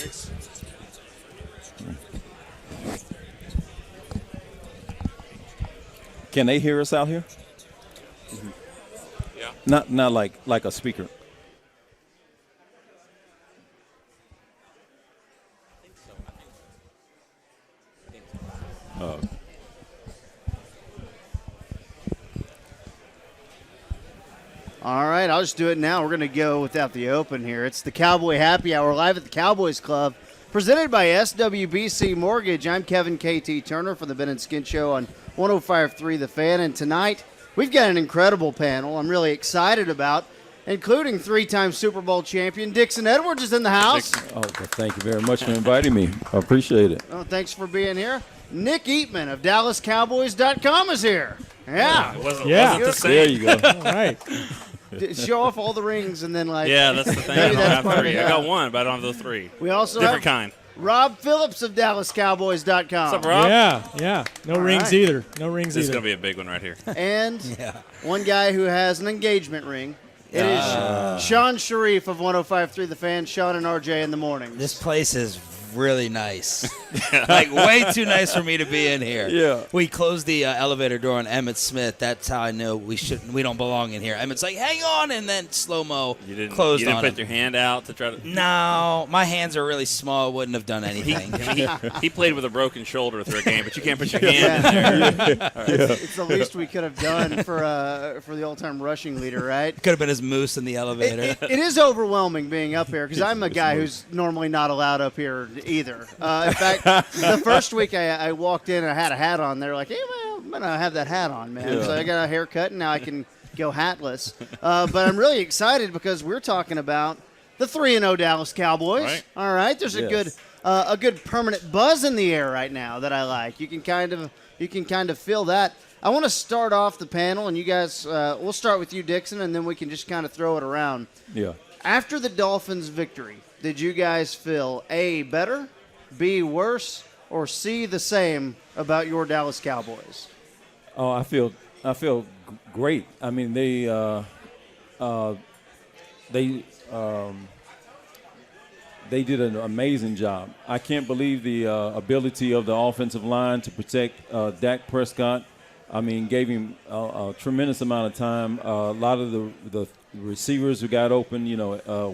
Thanks. Can they hear us out here? Yeah. Not like a speaker. All right, I'll just do it now. We're going to go without the open here. It's the Cowboy Happy Hour live at the Cowboys Club, presented by SWBC Mortgage. I'm Kevin KT Turner for the Ben and Skin Show on 105.3 The Fan. And tonight, we've got an incredible panel I'm really excited about, including three-time Super Bowl champion Dixon Edwards is in the house. Oh, well, thank you very much for inviting me. I appreciate it. Oh, thanks for being here. Nick Eatman of DallasCowboys.com is here. Yeah. It wasn't There the same. you go. All right. Show off all the rings and then, like. Yeah, that's the thing. I Maybe don't that's have part of three. it. I got one, but I don't have the three. We also Different have kind. Rob Phillips of DallasCowboys.com. What's up, Rob? Yeah. No All rings right. either. No rings This is either. going to be a big one right here. And one guy who has an engagement ring. It is Sean Sharif of 105.3 The Fan. Sean and RJ in the morning. This place is really nice. Like, way too nice for me to be in here. Yeah. We closed the elevator door on Emmett Smith. That's how I knew we don't belong in here. Emmett's like, hang on, and then slow-mo closed You didn't on put him. your hand out to try to. No, my hands are really small. Wouldn't have done anything. He played with a broken shoulder through a game, but you can't put your hand in there. It's the least we could have done for the all-time rushing leader, right? Could have been his moose in the elevator. It is overwhelming being up here because I'm a guy who's normally not allowed up here either. In fact, the first week I walked in and I had a hat on. They're like, hey, well, I'm going to have that hat on, man. Yeah. So I got a haircut and now I can go hatless. But I'm really excited because we're talking about the 3-0 Dallas Cowboys. Right. All right, there's Yes. a good permanent buzz in the air right now that I like. You can kind of feel that. I want to start off the panel, and you guys, we'll start with you, Dixon, and then we can just kind of throw it around. Yeah. After the Dolphins' victory, did you guys feel A, better, B, worse, or C, the same about your Dallas Cowboys? Oh, I feel great. I mean, they did an amazing job. I can't believe the ability of the offensive line to protect Dak Prescott. I mean, gave him a tremendous amount of time. A lot of the receivers who got open,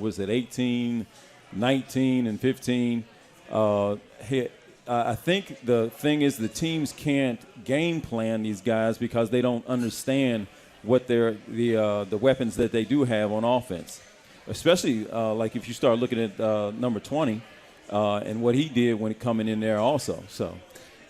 was it 18, 19, and 15. I think the thing is the teams can't game plan these guys because they don't understand what the weapons that they do have on offense. Especially like if you start looking at number 20 and what he did when coming in there also. So.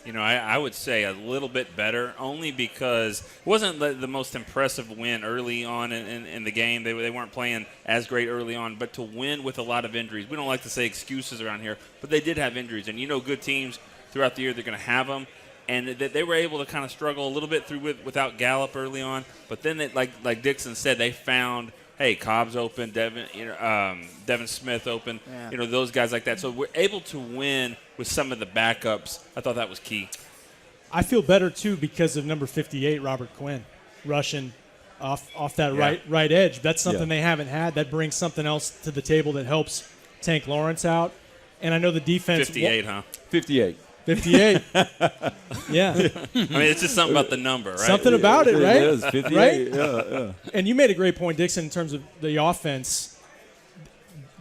I would say a little bit better, only because it wasn't the most impressive win early on in the game. They weren't playing as great early on, but to win with a lot of injuries. We don't like to say excuses around here, but they did have injuries. And good teams throughout the year, they're going to have them. And they were able to kind of struggle a little bit without Gallup early on. But then, like Dixon said, they found – hey, Cobb's open, Devin Smith open, Yeah. Those guys like that. So we're able to win with some of the backups. I thought that was key. I feel better, too, because of number 58, Robert Quinn, rushing off that right edge. That's something they haven't had. That brings something else to the table that helps Tank Lawrence out. And I know the defense. 58, huh? 58. 58. Yeah. I mean, it's just something about the number, right? Something about it, right? It is, 58. Right? Yeah. And you made a great point, Dixon, in terms of the offense.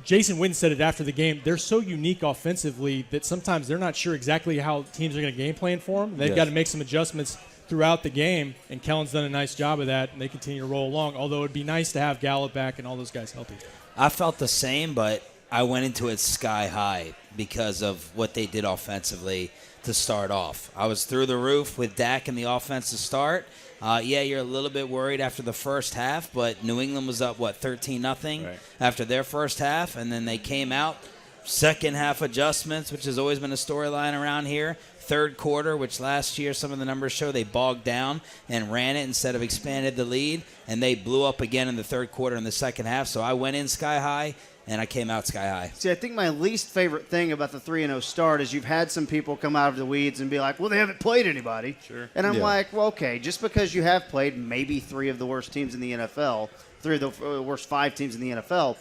Jason Witten said it after the game. They're so unique offensively that sometimes they're not sure exactly how teams are going to game plan for them. They've got to make some adjustments throughout the game, and Kellen's done a nice job of that, and they continue to roll along, although it would be nice to have Gallup back and all those guys healthy. I felt the same, but I went into it sky high because of what they did offensively to start off. I was through the roof with Dak in the offense to start. You're a little bit worried after the first half, but New England was up, 13-0 after their first half, and then they came out. Second half adjustments, which has always been a storyline around here. Third quarter, which last year some of the numbers show they bogged down and ran it instead of expanded the lead, and they blew up again in the third quarter in the second half. So I went in sky high, and I came out sky high. See, I think my least favorite thing about the 3-0 start is you've had some people come out of the weeds and be like, well, they haven't played anybody. Sure. And I'm like, well, okay, just because you have played maybe three of the worst teams in the NFL, three of the worst five teams in the NFL,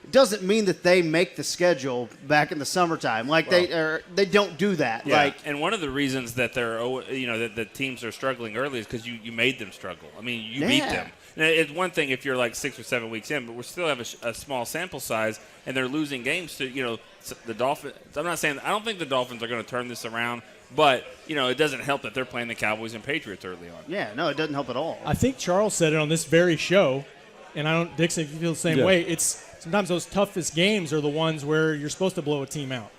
it doesn't mean that they make the schedule back in the summertime. Like they don't do that. Yeah, Like, and one of the reasons that that the teams are struggling early is because you made them struggle. I mean, you beat them. Now, it's one thing if you're like 6 or 7 weeks in, but we still have a small sample size, and they're losing games to the Dolphins. I don't think the Dolphins are going to turn this around, but it doesn't help that they're playing the Cowboys and Patriots early on. yeah, no, it doesn't help at all. I think Charles said it on this very show, and I don't, Dixon, if you feel the same way, it's sometimes those toughest games are the ones where you're supposed to blow a team out.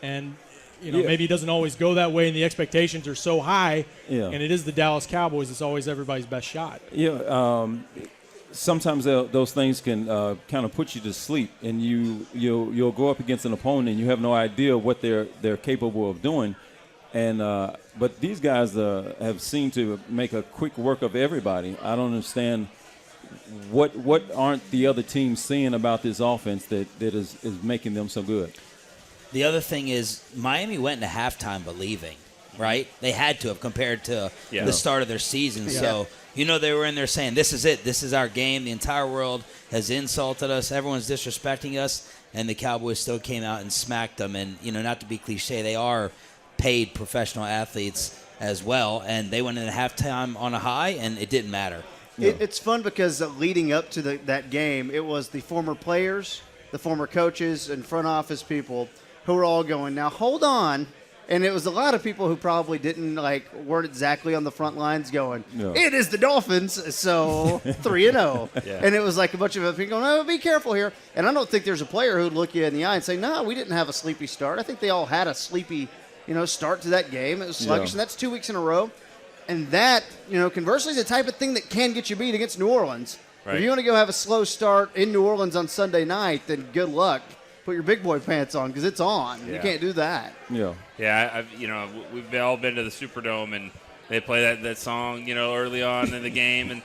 And, maybe it doesn't always go that way, and the expectations are so high, and it is the Dallas Cowboys. It's always everybody's best shot. Yeah, sometimes those things can kind of put you to sleep, and you'll go up against an opponent and you have no idea what they're capable of doing. And but these guys have seemed to make a quick work of everybody. I don't understand what aren't the other teams seeing about this offense that is making them so good. The other thing is Miami went into halftime believing, right? They had to have compared to the start of their season. Yeah. So, they were in there saying, this is it. This is our game. The entire world has insulted us. Everyone's disrespecting us. And the Cowboys still came out and smacked them. And, not to be cliche, they are paid professional athletes as well. And they went into halftime on a high, and it didn't matter. It's fun because leading up to that game, it was the former players, the former coaches, and front office people who were all going, now hold on. And it was a lot of people who probably weren't exactly on the front lines going, it is the Dolphins, so 3-0. Yeah. And it was like a bunch of people going, oh, be careful here. And I don't think there's a player who'd look you in the eye and say, no, we didn't have a sleepy start. I think they all had a sleepy, start to that game. It was sluggish, and that's 2 weeks in a row. And that, conversely, is the type of thing that can get you beat against New Orleans. Right. If you want to go have a slow start in New Orleans on Sunday night, then good luck. Put your big boy pants on because it's on. Yeah. You can't do that. Yeah. Yeah, we've all been to the Superdome, and they play that song, early on in the game. And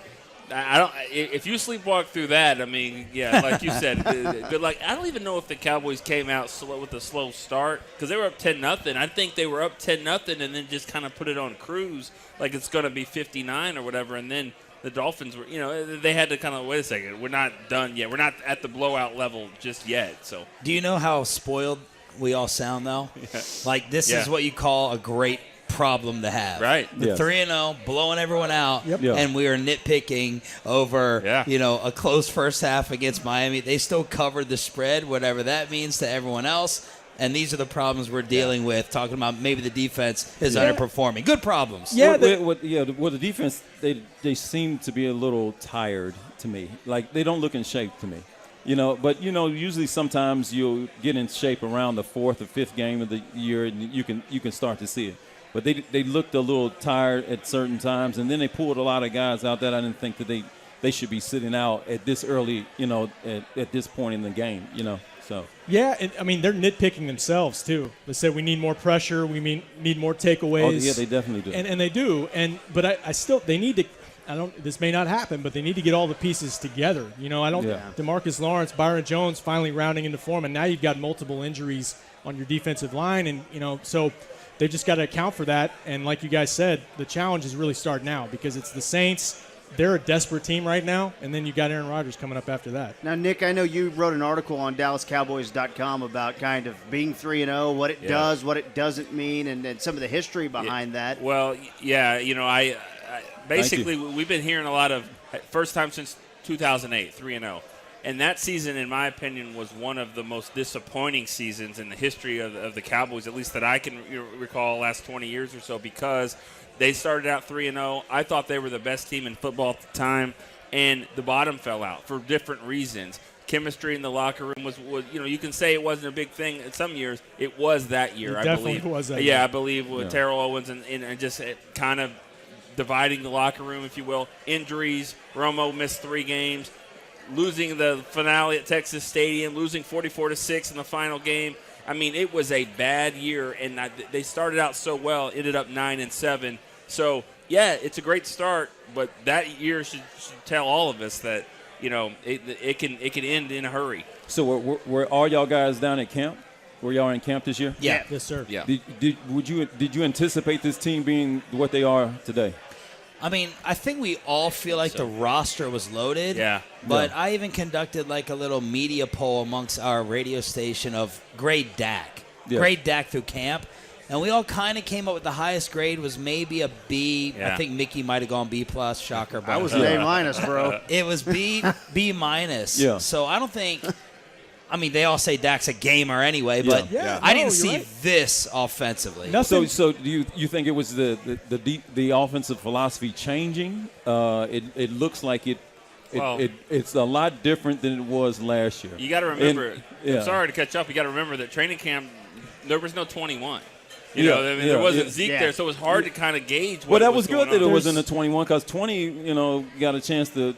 I don't. If you sleepwalk through that, I mean, yeah, like you said, good luck. I don't even know if the Cowboys came out slow with a slow start because they were up 10-0. I think they were up 10-0 and then just kind of put it on cruise like it's going to be 59 or whatever, and then the Dolphins were, they had to kind of, wait a second, we're not done yet. We're not at the blowout level just yet. So, do you know how spoiled we all sound, though? Yeah. Like, this is what you call a great problem to have. Right. The 3-0, blowing everyone out, and we are nitpicking over, a close first half against Miami. They still covered the spread, whatever that means to everyone else. And these are the problems we're dealing with, talking about maybe the defense is underperforming. Good problems. Yeah, the defense, they seem to be a little tired to me. Like, they don't look in shape to me. But, usually sometimes you'll get in shape around the 4th or 5th game of the year, and you can start to see it. But they looked a little tired at certain times, and then they pulled a lot of guys out that I didn't think that they should be sitting out at this early, at this point in the game, So. Yeah, and, I mean, they're nitpicking themselves, too. They said we need more pressure, we need more takeaways. Oh, yeah, they definitely do. And they do. But I still, they need to, this may not happen, but they need to get all the pieces together. DeMarcus Lawrence, Byron Jones finally rounding into form, and now you've got multiple injuries on your defensive line. And, so they just got to account for that. And like you guys said, the challenge is really starting now because it's the Saints. They're a desperate team right now, and then you got Aaron Rodgers coming up after that. Now, Nick, I know you wrote an article on DallasCowboys.com about kind of being 3-0, what it does, what it doesn't mean, and some of the history behind that. Well, yeah, I basically we've been hearing a lot of first time since 2008, 3-0. And that season, in my opinion, was one of the most disappointing seasons in the history of the Cowboys, at least that I can recall last 20 years or so, because they started out 3-0. I thought they were the best team in football at the time, and the bottom fell out for different reasons. Chemistry in the locker room was you can say it wasn't a big thing in some years. It was that year, I believe. Was that year. I believe with Terrell Owens and just kind of dividing the locker room, if you will. Injuries. Romo missed 3 games. Losing the finale at Texas Stadium. Losing 44-6 in the final game. I mean, it was a bad year, and they started out so well. Ended up 9-7. So, yeah, it's a great start, but that year should tell all of us that, it can end in a hurry. So were all y'all guys down at camp? Were y'all in camp this year? Yeah. Yes, sir. Yeah. Did you anticipate this team being what they are today? I mean, I think we all feel like the roster was loaded. Yeah. But I even conducted like a little media poll amongst our radio station of grade Dak. Yeah. Grade Dak through camp. And we all kind of came up with the highest grade was maybe a B. Yeah. I think Mickey might have gone B plus. Shocker. I was an A-, bro. It was B minus. Yeah. So I don't think. I mean, they all say Dak's a gamer anyway, but Yeah. I No, didn't see you're right. this offensively. Nothing. So do you think it was the offensive philosophy changing? It looks like it's a lot different than it was last year. You got to remember. yeah. I'm sorry to catch up. You got to remember that training camp there was no 21. You Yeah, know, I mean, yeah, there wasn't yeah. Zeke Yeah. there, so it was hard to kind of gauge. Well, What that was good going that it on. was in the 21 because 20, got a chance to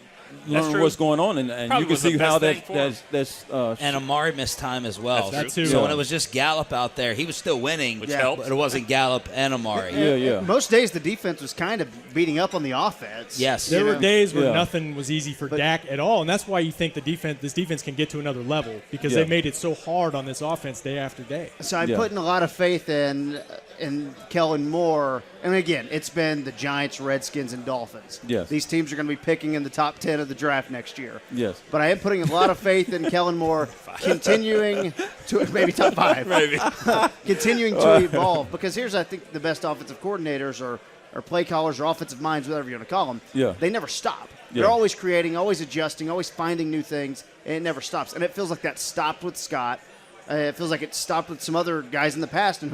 learn true. what's going on, and Probably you can was the see how best thing that's And Amari missed time as well. That's true. So Yeah. when it was just Gallup out there, he was still winning, Which Yeah. helped. but it wasn't Gallup and Amari. yeah. Most days the defense was kind of beating up on the offense. Yes. There You were know? days where Yeah. nothing was easy for Dak at all, and that's why you think this defense can get to another level because Yeah. they made it so hard on this offense day after day. So I'm Yeah. putting a lot of faith in Kellen Moore. And again, it's been the Giants, Redskins, and Dolphins. Yes. These teams are going to be picking in the top 10 of the draft next year. Yes. But I am putting a lot of faith in Kellen Moore continuing to maybe top 5. Maybe. Continuing to evolve. Because here's, I think, the best offensive coordinators or play callers or offensive minds, whatever you want to call them. Yeah. They never stop. Yeah. They're always creating, always adjusting, always finding new things, and it never stops. And it feels like that stopped with Scott. It feels like it stopped with some other guys in the past and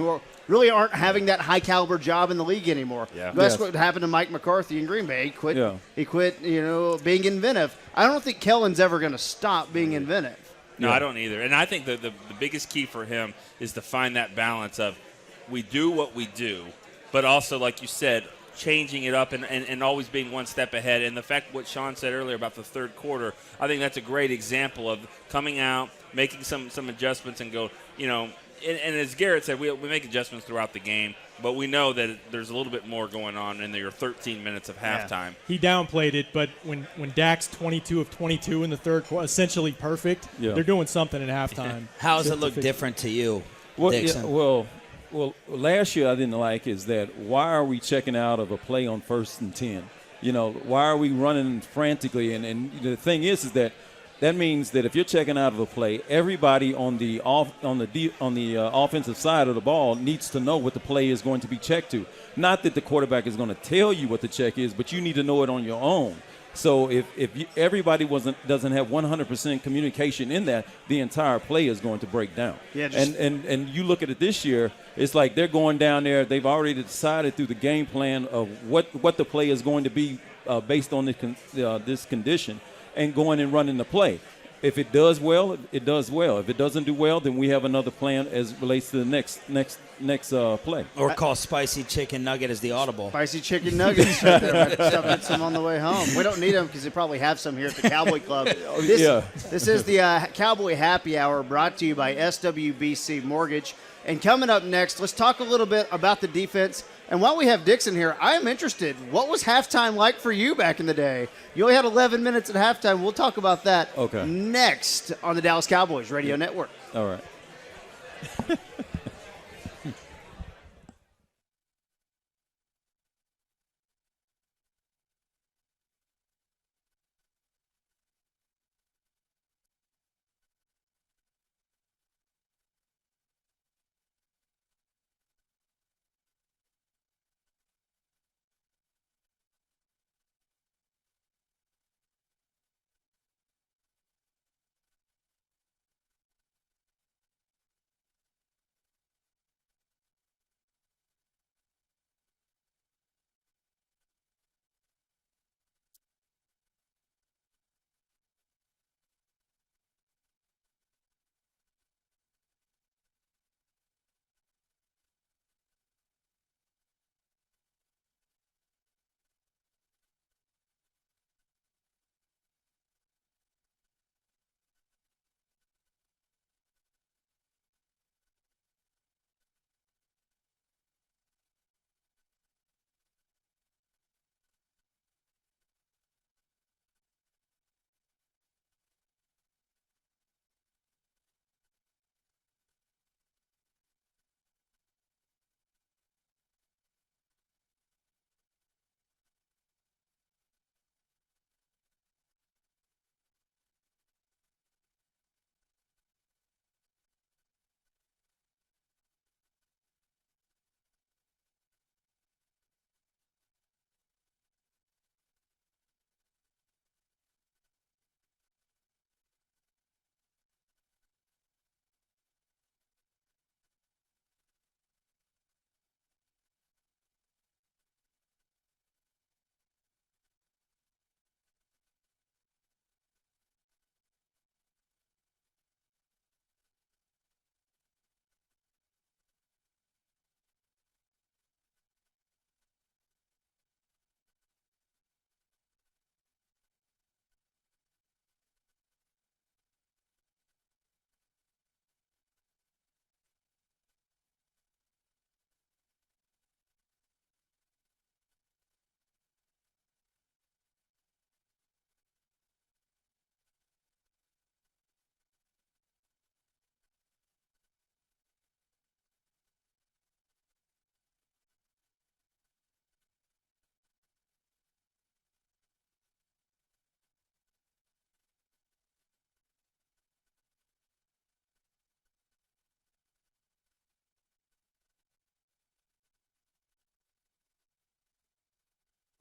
really aren't having that high caliber job in the league anymore. Yeah. That's Yes. what happened to Mike McCarthy in Green Bay. He quit. Yeah. He quit. Being inventive. I don't think Kellen's ever going to stop being inventive. No, Yeah. I don't either. And I think the biggest key for him is to find that balance of we do what we do, but also, like you said, changing it up and always being one step ahead. And the fact what Sean said earlier about the third quarter, I think that's a great example of coming out, making some adjustments and go, and as Garrett said, we make adjustments throughout the game, but we know that there's a little bit more going on in your 13 minutes of halftime. He downplayed it, but when Dak's 22 of 22 in the third quarter, essentially perfect, Yeah. they're doing something at halftime. How does to it look fix different to you, Well, Dixon? well, last year I didn't like is that why are we checking out of a play on 1st and 10? Why are we running frantically? And the thing is that means that if you're checking out of a play, everybody on the offensive side of the ball needs to know what the play is going to be checked to. Not that the quarterback is going to tell you what the check is, but you need to know it on your own. So if everybody doesn't have 100% communication in that, the entire play is going to break down. Yeah, and you look at it this year, it's like they're going down there. They've already decided through the game plan of what the play is going to be based on this condition, and going and running the play. If it does well, it does well. If it doesn't do well, then we have another plan as it relates to the next play. Or call spicy chicken nugget as the audible. Spicy chicken nuggets right there. Might still get some on the way home. We don't need them because they probably have some here at the Cowboy Club. This is the Cowboy Happy Hour brought to you by SWBC Mortgage. And coming up next, let's talk a little bit about the defense. And while we have Dixon here, I am interested. What was halftime like for you back in the day? You only had 11 minutes at halftime. We'll talk about that next on the Dallas Cowboys Radio Network. All right.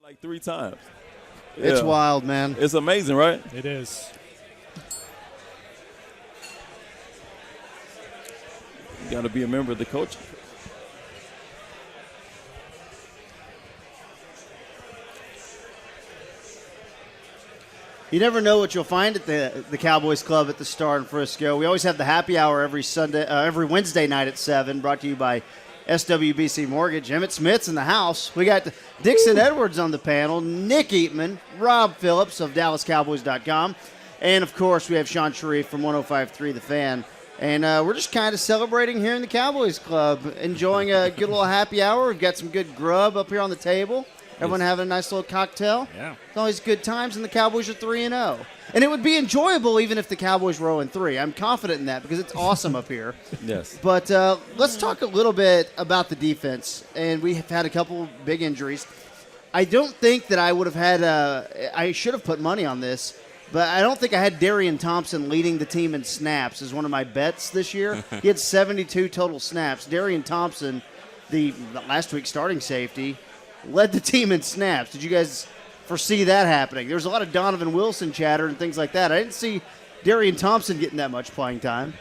like 3 times. It's Yeah. wild, man. It's amazing, right? It is. You got to be a member of the coaching. You never know what you'll find at the Cowboys Club at the Star in Frisco. We always have the happy hour every Wednesday night at 7, brought to you by SWBC Mortgage. Emmett Smith's in the house. We got Dixon Edwards on the panel, Nick Eatman, Rob Phillips of DallasCowboys.com, and, of course, we have Sean Sharif from 105.3 The Fan. And we're just kind of celebrating here in the Cowboys Club, enjoying a good little happy hour. We've got some good grub up here on the table. Everyone having a nice little cocktail. Yeah. It's always good times, and the Cowboys are 3-0. And it would be enjoyable even if the Cowboys were 0-3. I'm confident in that because it's awesome up here. Yes. But let's talk a little bit about the defense. And we have had a couple big injuries. I don't think that I would have had I should have put money on this, but I don't think I had Darian Thompson leading the team in snaps as one of my bets this year. He had 72 total snaps. Darian Thompson, the last week's starting safety, led the team in snaps. Did you guys foresee that happening? There was a lot of Donovan Wilson chatter and things like that. I didn't see Darian Thompson getting that much playing time.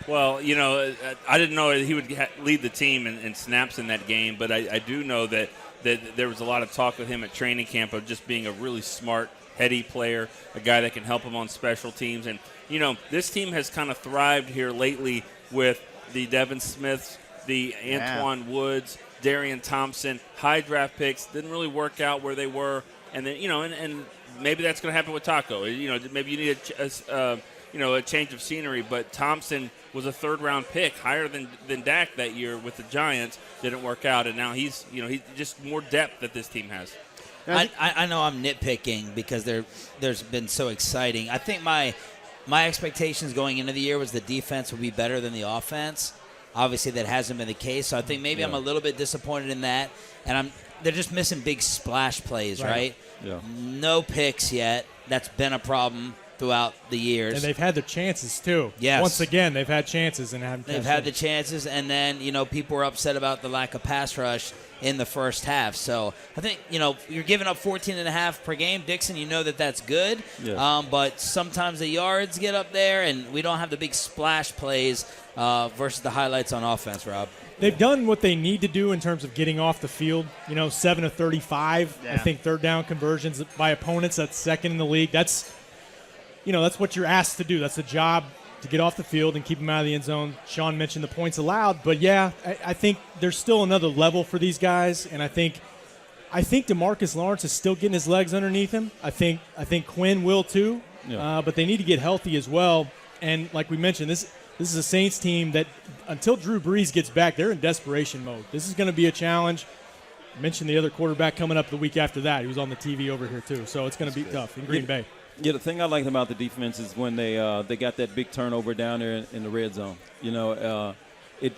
Well, you know, I didn't know he would lead the team in snaps in that game, but I do know that there was a lot of talk with him at training camp of just being a really smart, heady player, a guy that can help him on special teams. And, you know, this team has kind of thrived here lately with the Devin Smiths, the Antoine Woods, Darian Thompson, high draft picks, didn't really work out where they were. And then, you know, and maybe that's going to happen with Taco. You know, maybe you need a change of scenery. But Thompson was a third-round pick, higher than Dak that year with the Giants. Didn't work out, and now he's just more depth that this team has. I know I'm nitpicking because there's been so exciting. I think my expectations going into the year was the defense would be better than the offense. Obviously, that hasn't been the case. So I think maybe I'm a little bit disappointed in that. And they're just missing big splash plays, right? Yeah. No picks yet. That's been a problem throughout the years. And they've had their chances, too. Yes. Once again, they've had chances and haven't. They've had the chances, and then, you know, people were upset about the lack of pass rush in the first half. So I think, you know, you're giving up 14.5 per game. Dixon, you know that's good. Yeah. But sometimes the yards get up there, and we don't have the big splash plays versus the highlights on offense, Rob. They've done what they need to do in terms of getting off the field. You know, 7 of 35. Yeah. I think third down conversions by opponents. That's second in the league. That's what you're asked to do. That's the job, to get off the field and keep them out of the end zone. Sean mentioned the points allowed, but yeah, I think there's still another level for these guys, and I think DeMarcus Lawrence is still getting his legs underneath him. I think Quinn will too, but they need to get healthy as well. And like we mentioned, this is a Saints team that until Drew Brees gets back, they're in desperation mode. This is going to be a challenge. I mentioned the other quarterback coming up the week after that. He was on the TV over here too, so it's going to be tough in Green Bay. Yeah, the thing I liked about the defense is when they got that big turnover down there in the red zone. You know,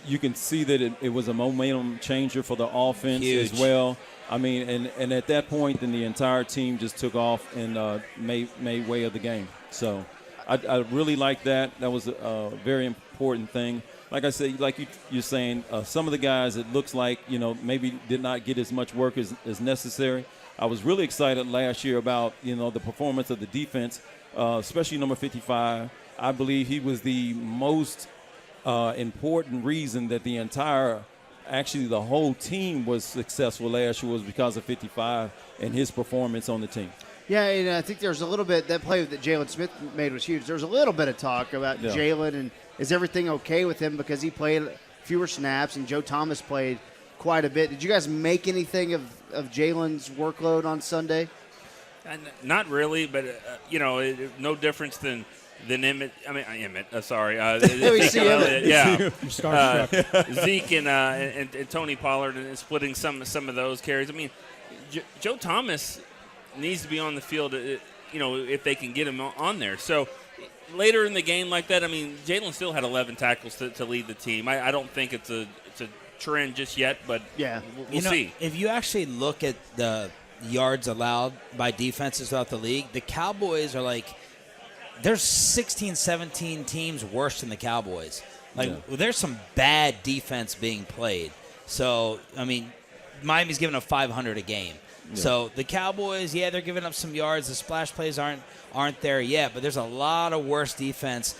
you can see that it was a momentum changer for the offense as well. I mean, and at that point, then the entire team just took off and made way of the game. So I really like that. That was a very important thing. Like I said, like you're saying, some of the guys, it looks like, you know, maybe did not get as much work as necessary. I was really excited last year about, you know, the performance of the defense, especially number 55. I believe he was the most important reason that the whole team was successful last year was because of 55 and his performance on the team. Yeah, and I think there's a little bit, that play that Jalen Smith made was huge. There was a little bit of talk about Jalen and is everything okay with him because he played fewer snaps and Joe Thomas played quite a bit. Did you guys make anything of Jalen's workload on Sunday? Not really, but no difference than Emmett. Sorry, Zeke and Tony Pollard and splitting some of those carries. I mean, Joe Thomas needs to be on the field. If they can get him on there. So later in the game like that, I mean, Jalen still had 11 tackles to lead the team. I don't think it's a trend just yet, but we'll see. If you actually look at the yards allowed by defenses throughout the league, the Cowboys are like, there's 16, 17 teams worse than the Cowboys. There's some bad defense being played. So, I mean, Miami's giving up 500 a game. So the Cowboys, they're giving up some yards. The splash plays aren't there yet, but there's a lot of worse defense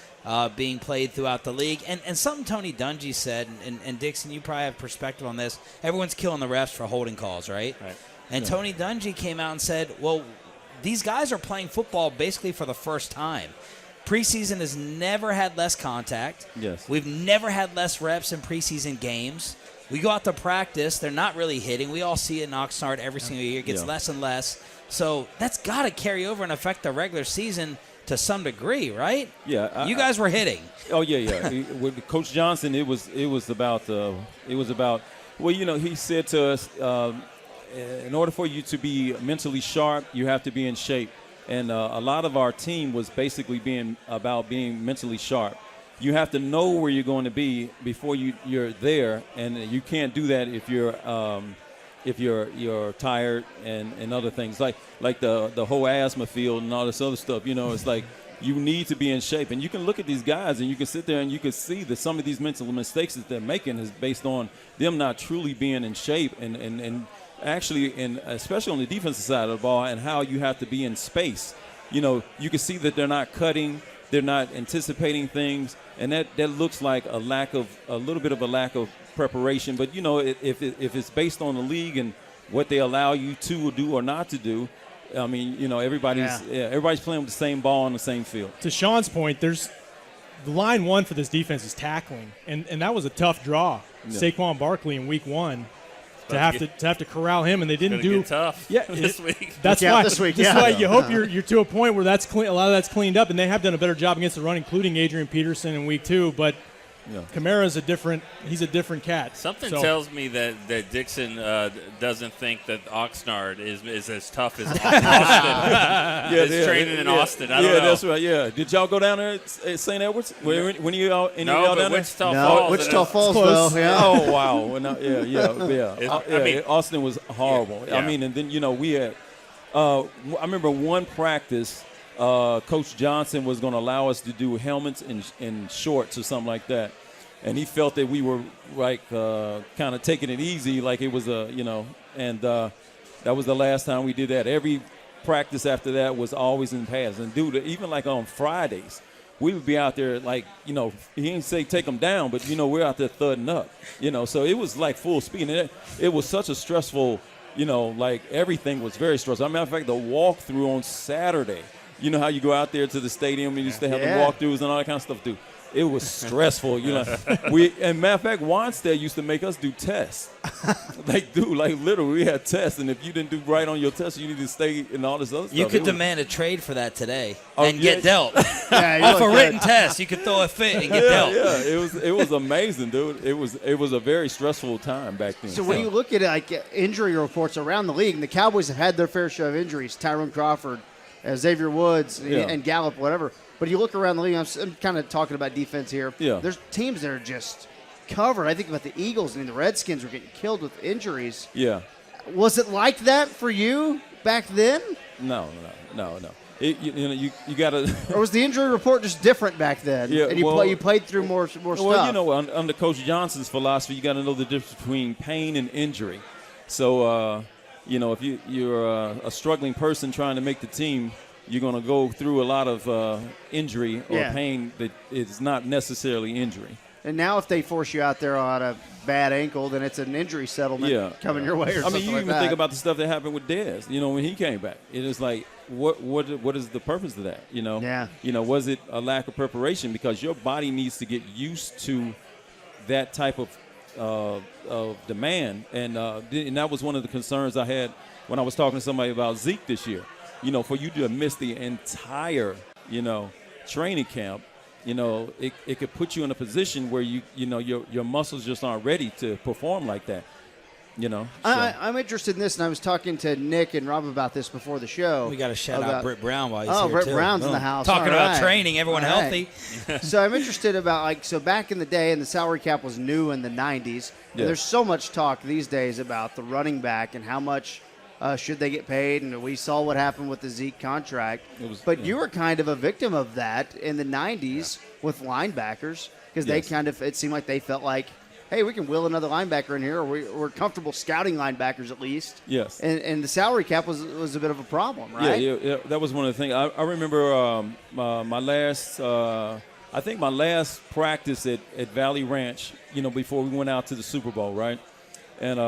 being played throughout the league. And something Tony Dungy said, and Dixon, you probably have perspective on this. Everyone's killing the refs for holding calls, right? And Tony Dungy came out and said, well, these guys are playing football basically for the first time. Preseason has never had less contact. Yes. We've never had less reps in preseason games. We go out to practice. They're not really hitting. We all see it in Oxnard every single year. It gets less and less. So that's got to carry over and affect the regular season to some degree, right? Yeah. You guys were hitting. Oh, yeah. With Coach Johnson, it was about well, he said to us, in order for you to be mentally sharp, you have to be in shape. And a lot of our team was basically being mentally sharp. You have to know where you're going to be before you're there, and you can't do that if you're tired and other things like the whole asthma field and all this other stuff. It's like you need to be in shape, and you can look at these guys and you can sit there and you can see that some of these mental mistakes that they're making is based on them not truly being in shape and actually, especially on the defensive side of the ball, and how you have to be in space. You can see that they're not cutting, they're not anticipating things, and that looks like a little bit of a lack of preparation. But if it's based on the league and what they allow you to do or not to do, I mean, everybody's playing with the same ball on the same field. To Sean's point, there's the line one for this defense is tackling, and that was a tough draw. Yeah. Saquon Barkley in week 1. To have to corral him, and they didn't do tough. Yeah, this week. That's why. This week. That's why you hope you're to a point where that's clean. A lot of that's cleaned up, and they have done a better job against the run, including Adrian Peterson in week 2. But Kamara's he's a different cat. Something tells me that Dixon doesn't think that Oxnard is as tough as Austin. Is training in Austin. I don't know. That's right. Yeah. Did y'all go down there at St. Edwards? When you all down there? Wichita Falls. Wichita Falls, though. Yeah. Oh wow. Well, no, yeah. Austin was horrible. Yeah. I mean, and then we had. I remember one practice. Coach Johnson was going to allow us to do helmets and shorts or something like that, and he felt that we were like kind of taking it easy, like it was and that was the last time we did that. Every practice after that was always in pads, and dude, even like on Fridays, we would be out there like he didn't say take them down, but we're out there thudding up, so it was like full speed, and it was such a stressful, like everything was very stressful. As a matter of fact, the walkthrough on Saturday. You know how you go out there to the stadium and you used to have the walkthroughs and all that kind of stuff, too. It was stressful, and matter of fact, Wanstead used to make us do tests. Literally, we had tests, and if you didn't do right on your test, you need to stay and all this other stuff. You could demand a trade for that today and get dealt. Off a written test, you could throw a fit and get dealt. Yeah, it was amazing, dude. It was a very stressful time back then. So when you look at injury reports around the league, and the Cowboys have had their fair share of injuries, Tyrone Crawford, Xavier Woods, and Gallup, whatever. But you look around the league, I'm kind of talking about defense here. Yeah. There's teams that are just covered. I think about the Eagles. I mean, the Redskins were getting killed with injuries. Yeah. Was it like that for you back then? No. You got to. Or was the injury report just different back then? Yeah. And you played through more stuff. Well, under Coach Johnson's philosophy, you got to know the difference between pain and injury. So, if you're a struggling person trying to make the team, you're going to go through a lot of injury or pain that is not necessarily injury. And now if they force you out there on a bad ankle, then it's an injury settlement coming your way or something like that. You even think about the stuff that happened with Dez, when he came back. It is like, what is the purpose of that, Was it a lack of preparation? Because your body needs to get used to that type of demand. And that was one of the concerns I had when I was talking to somebody about Zeke this year. For you to miss the entire, training camp, it could put you in a position where your muscles just aren't ready to perform like that. So. I'm interested in this, and I was talking to Nick and Rob about this before the show. We got to shout out Britt Brown while he's here, Britt too. Brown's in the house. Talking about training, everyone healthy. So I'm interested about, so back in the day, and the salary cap was new in the 90s, and there's so much talk these days about the running back and how much should they get paid, and we saw what happened with the Zeke contract. You were kind of a victim of that in the 90s with linebackers because they it seemed like they felt like hey, we can wheel another linebacker in here, or we're comfortable scouting linebackers at least. Yes. And the salary cap was a bit of a problem, right? Yeah. That was one of the things. I remember my last, I think my last practice at Valley Ranch, before we went out to the Super Bowl, right? And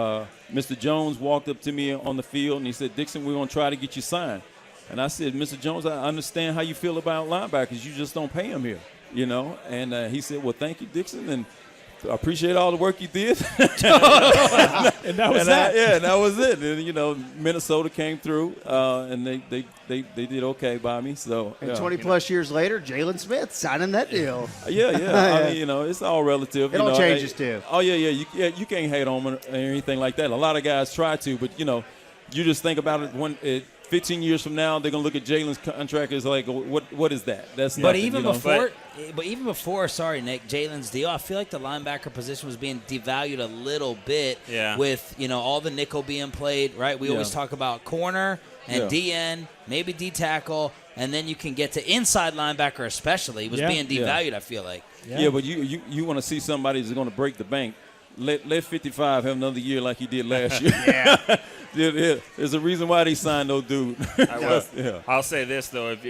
Mr. Jones walked up to me on the field, and he said, Dixon, we're going to try to get you signed. And I said, Mr. Jones, I understand how you feel about linebackers. You just don't pay them here, And he said, well, thank you, Dixon, and I appreciate all the work you did. And that was that. And that was it. And, Minnesota came through, and they did okay by me. So, and 20-plus years later, Jalen Smith signing that deal. Yeah. I mean, it's all relative. It all changes, too. Oh, yeah. You can't hate on them or anything like that. A lot of guys try to, but, you just think about it 15 years from now, they're gonna look at Jalen's contract as like, what is that? That's but nothing, even before, sorry, Nick, Jalen's deal, I feel like the linebacker position was being devalued a little bit with all the nickel being played. Right, we always talk about corner and DN, maybe D tackle, and then you can get to inside linebacker, especially was being devalued. I feel like. Yeah, but you want to see somebody who's going to break the bank. Let 55 have another year like he did last year. There's a reason why they signed no dude. I'll say this though: if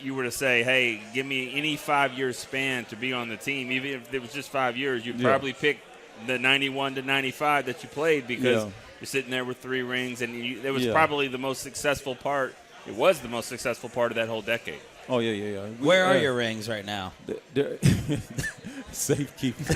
you were to say, "Hey, give me any 5 year span to be on the team," even if it was just 5 years, you'd probably pick the 91 to 95 that you played because you're sitting there with 3 rings, and it was probably the most successful part. It was the most successful part of that whole decade. Oh yeah. Where are your rings right now? Safekeeping.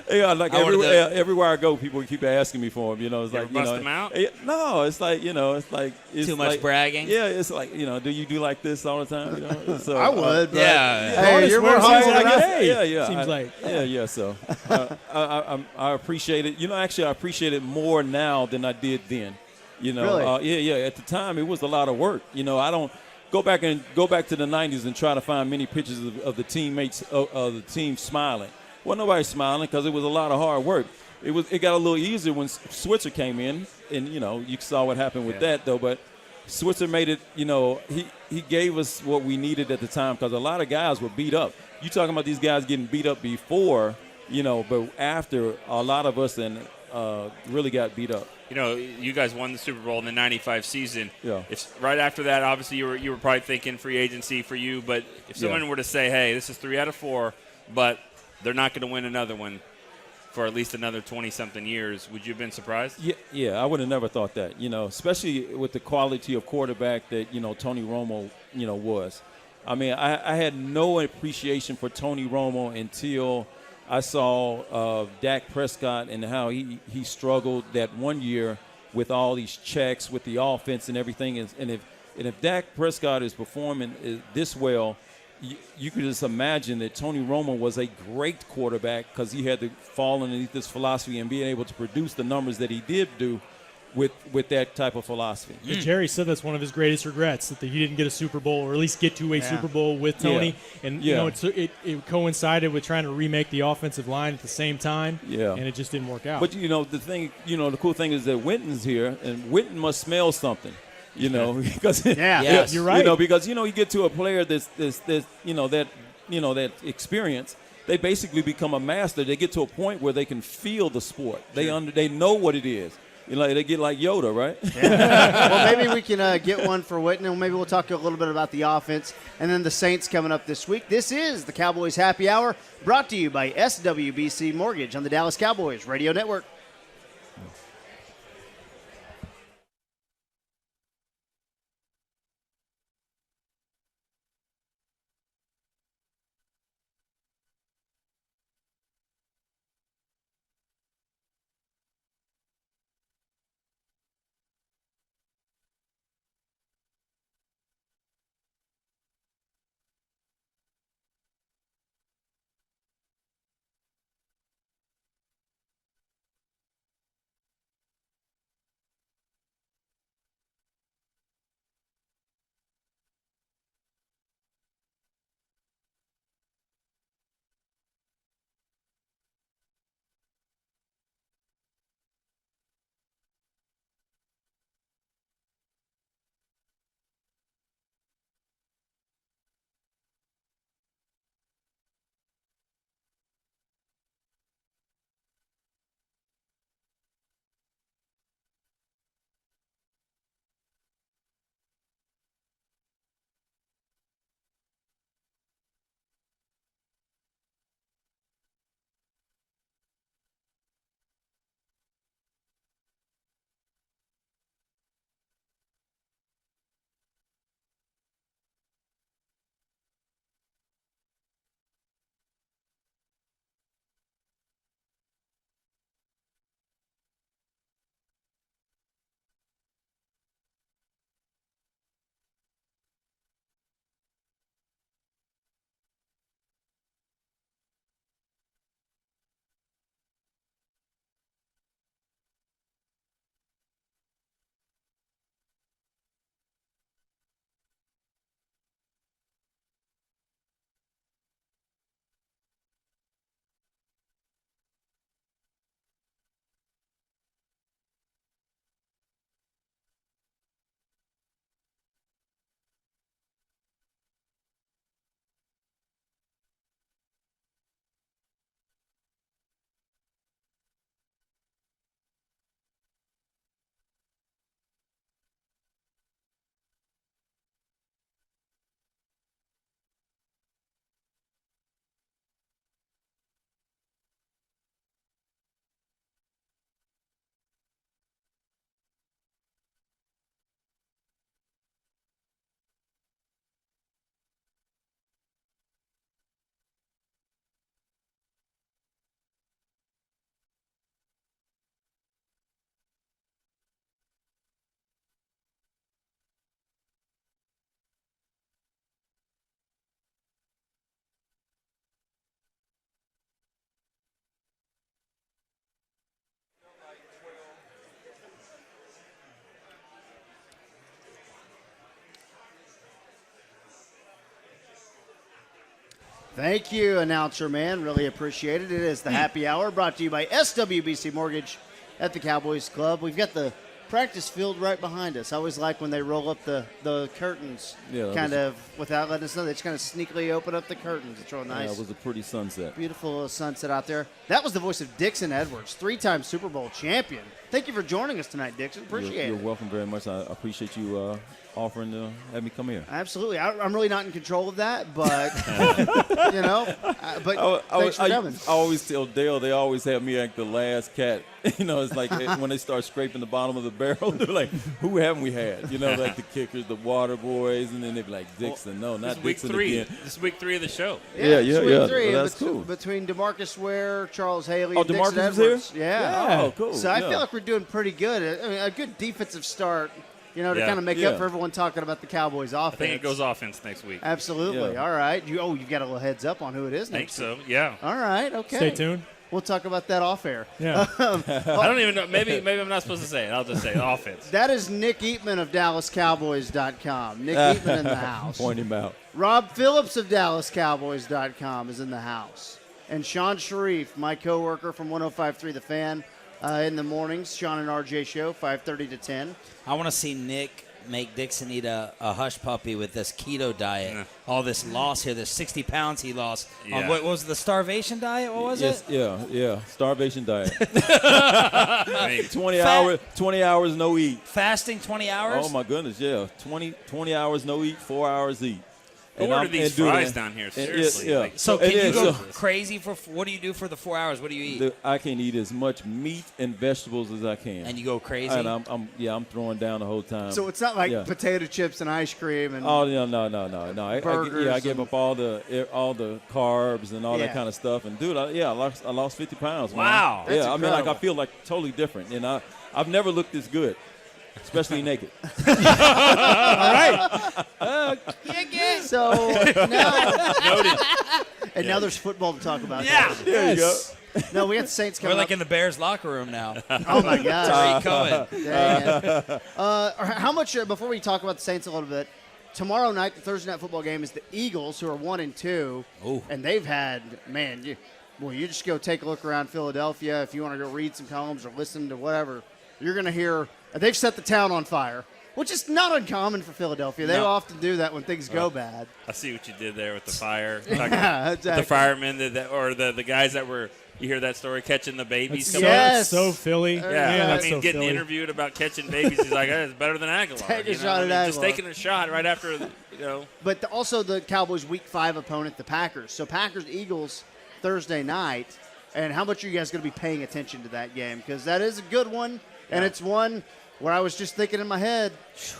Everywhere I go, people keep asking me for them. It's like bust them out. No, it's like it's too much like, bragging. Yeah, it's like do you do like this all the time? So I would. But Hey, you're more humble than I am. Yeah. Seems like. Yeah. So I appreciate it. Actually, I appreciate it more now than I did then. Really? At the time, it was a lot of work. I don't. Go back to the 90s and try to find many pictures of the teammates of the team smiling. Well, nobody's smiling because it was a lot of hard work. It got a little easier when Switzer came in, and you saw what happened with that though. But Switzer made it. He gave us what we needed at the time because a lot of guys were beat up. You talking about these guys getting beat up before, but after a lot of us really got beat up. You guys won the Super Bowl in the '95 season. Yeah. If right after that, obviously you were probably thinking free agency for you. But if someone were to say, "Hey, this is 3 out of 4, but they're not going to win another one for at least another 20-something years," would you have been surprised? Yeah. I would have never thought that. Especially with the quality of quarterback that Tony Romo was. I mean, I had no appreciation for Tony Romo until I saw Dak Prescott and how he struggled that one year with all these checks with the offense and everything. And if Dak Prescott is performing this well, you could just imagine that Tony Romo was a great quarterback because he had to fall underneath this philosophy and being able to produce the numbers that he did do with that type of philosophy. Yeah, Jerry said that's one of his greatest regrets, that he didn't get a Super Bowl or at least get to a Super Bowl with Tony. And it coincided with trying to remake the offensive line at the same time. And it just didn't work out. But the cool thing is that Winton's here, and Winton must smell something. Because you're right. Because you get to a player that's that experience, they basically become a master. They get to a point where they can feel the sport. They know what it is. They get like Yoda, right? Well, maybe we can get one for Witten, and maybe we'll talk a little bit about the offense and then the Saints coming up this week. This is the Cowboys Happy Hour, brought to you by SWBC Mortgage on the Dallas Cowboys Radio Network. Thank you, announcer man. Really appreciate it. It is the happy hour brought to you by SWBC Mortgage at the Cowboys Club. We've got the practice field right behind us. I always like when they roll up the curtains, without letting us know. They just kind of sneakily open up the curtains. It's real nice. Yeah, it was a pretty sunset. Beautiful sunset out there. That was the voice of Dixon Edwards, 3-time Super Bowl champion. Thank you for joining us tonight, Dixon. Appreciate it. You're welcome very much. I appreciate you offering to have me come here. Absolutely. I'm really not in control of that, but, thanks for coming. I always tell Dale, they always have me act the last cat. It's like when they start scraping the bottom of the barrel, they're like, who haven't we had? Like the kickers, the water boys, and then they're like, Dixon. No, not Dixon again. This is week 3 of the show. Yeah. Week 3, well, that's cool. Between DeMarcus Ware, Charles Haley, and DeMarcus Dixon is here? Edwards. Yeah. Oh, cool. So I feel like we're doing pretty good. I mean, a good defensive start, to kind of make up for everyone talking about the Cowboys offense. I think it goes offense next week. Absolutely. Yeah. All right. You've got a little heads up on who it is I think next so, week. yeah. All right. Okay. Stay tuned. We'll talk about that off air. Yeah. I don't even know. Maybe I'm not supposed to say it. I'll just say offense. That is Nick Eatman of DallasCowboys.com. Nick Eatman in the house. Point him out. Rob Phillips of DallasCowboys.com is in the house. And Sean Sharif, my coworker from 105.3 The Fan, in the mornings. Sean and RJ show, 5:30 to 10. I want to see Nick make Dixon eat a hush puppy with this keto diet. Yeah. All this loss here, this 60 pounds he lost. Yeah. On what was it, the starvation diet? What was it? Yeah. Starvation diet. I mean, 20 hours no eat. Fasting 20 hours? Oh my goodness, yeah. 20 hours no eat, 4 hours eat. who ordered these fries down here? Seriously. Yeah. Like, So can you go So- crazy for what do you do for the 4 hours? What do you eat? I can eat as much meat and vegetables as I can. And you go crazy? And I'm throwing down the whole time. So it's not like Yeah. potato chips and ice cream and Oh no! Burgers I gave and- up all the carbs and all Yeah. that kind of stuff. And dude, I lost 50 pounds. Man. Wow. That's I incredible. I feel like totally different. And I've never looked this good, especially naked. so now, noted. and now there's football to talk about. Yeah. There you go. No, we got the Saints We're coming like up. in the Bears locker room now. Oh my gosh. Tariq Cohen. Dang it. How much before we talk about the Saints a little bit? Tomorrow night, the Thursday night football game is the Eagles, who are 1-2, Ooh. and they've had you just go take a look around Philadelphia. If you want to go read some columns or listen to whatever, you're going to hear they've set the town on fire, which is not uncommon for Philadelphia. They No. often do that when things go bad. I see what you did there with the fire. Yeah, exactly. The firemen or the guys that were, you hear that story, catching the babies. That's coming so, up? Yes. that's so Philly. Yeah, that's I mean, so getting Philly. interviewed about catching babies, he's like, hey, it's better than Aguilar. Take a you know? shot I at mean, just Aguilar. taking a shot right after, But also the Cowboys' Week 5 opponent, the Packers. So Packers-Eagles Thursday night. And how much are you guys going to be paying attention to that game? Because that is a good one, and it's one where I was just thinking in my head,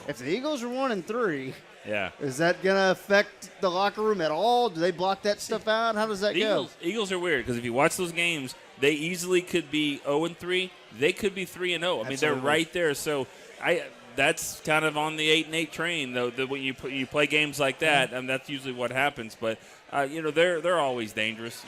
if the Eagles are 1-3, Yeah. is that going to affect the locker room at all? Do they block that stuff out? How does that go? Eagles are weird because if you watch those games, they easily could be 0-3. They could be 3-0. I mean, Absolutely. they're right there. So that's kind of on the 8-8 train, though. When you play games like that, and that's usually what happens. But they're always dangerous.